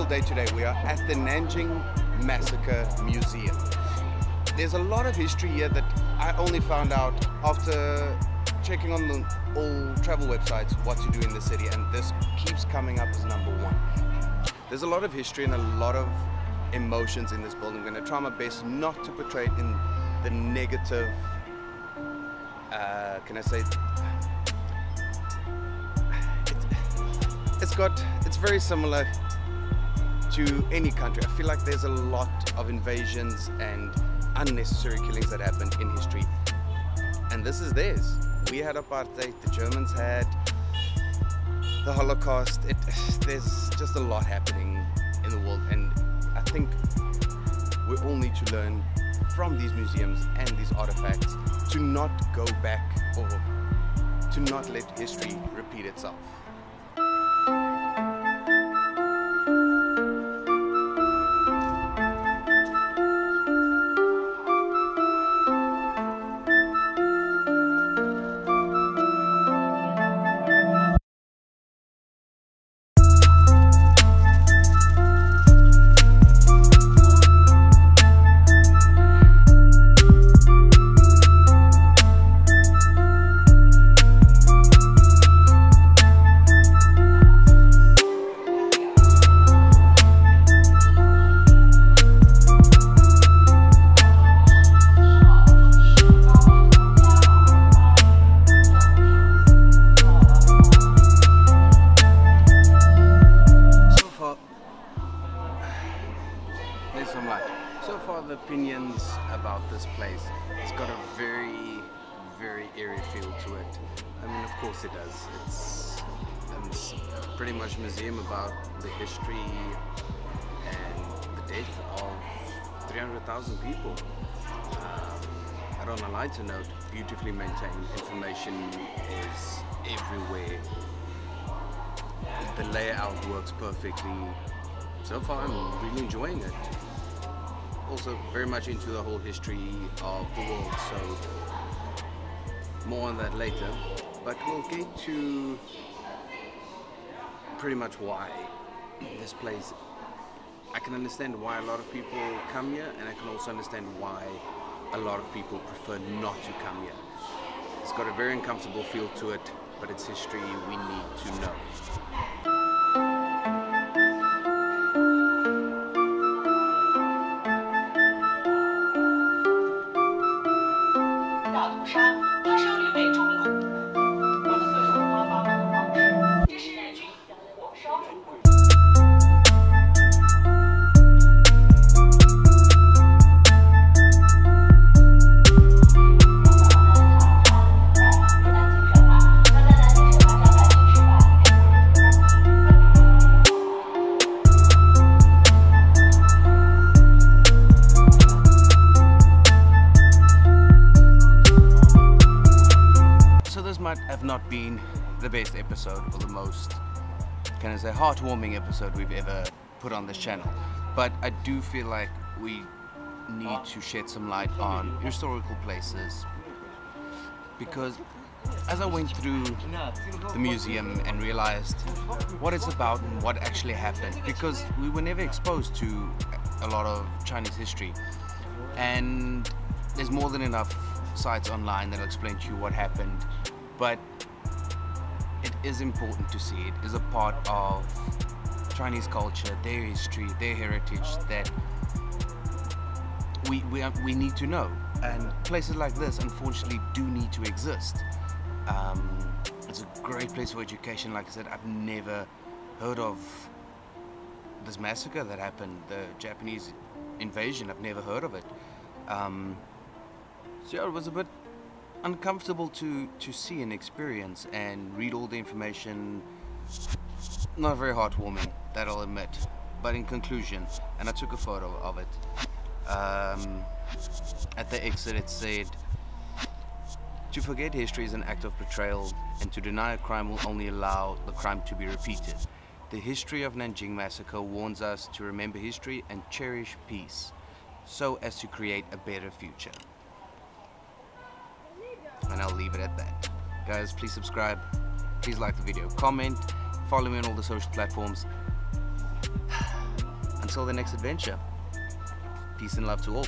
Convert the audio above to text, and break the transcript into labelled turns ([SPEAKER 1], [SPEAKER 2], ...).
[SPEAKER 1] Day today. We are at the Nanjing Massacre Museum. There's a lot of history here that I only found out after checking on all travel websites what to do in the city, and this keeps coming up as #1. There's a lot of history and a lot of emotions in this building. I'm going to try my best not to portray it in the negative, can I say, it's very similar to any country. I feel like there's a lot of invasions and unnecessary killings that happen in history, and this is theirs. We had apartheid, the Germans had the Holocaust. There's just a lot happening in the world, and I think we all need to learn from these museums and these artifacts to not go back or to not let history repeat itself. So far the opinions about this place, it's got a very, very eerie feel to it. I mean, of course it does. It's pretty much a museum about the history and the death of 300,000 people. And on a lighter note, beautifully maintained. Information is everywhere. The layout works perfectly. So far I'm really enjoying it. Also very much into the whole history of the world, so more on that later. But we'll get to pretty much why this place. I can understand why a lot of people come here, and I can also understand why a lot of people prefer not to come here. It's got a very uncomfortable feel to it, but it's history we need to know. Have not been the best episode or the most, can I say, heartwarming episode we've ever put on this channel, but I do feel like we need to shed some light on historical places, because as I went through the museum and realized what it's about and what actually happened, because we were never exposed to a lot of Chinese history, and there's more than enough sites online that'll explain to you what happened. But it is important to see. It is a part of Chinese culture, their history, their heritage that we need to know. And places like this, unfortunately, do need to exist. It's a great place for education. Like I said, I've never heard of this massacre that happened, the Japanese invasion. I've never heard of it. So yeah, it was a bit uncomfortable to see and experience and read all the information. Not very heartwarming, that I'll admit. But in conclusion, and I took a photo of it, at the exit it said, "To forget history is an act of betrayal, and to deny a crime will only allow the crime to be repeated. The history of Nanjing massacre warns us to remember history and cherish peace, so as to create a better future." And I'll leave it at that. Guys, please subscribe, please like the video, comment, follow me on all the social platforms. Until the next adventure, peace and love to all.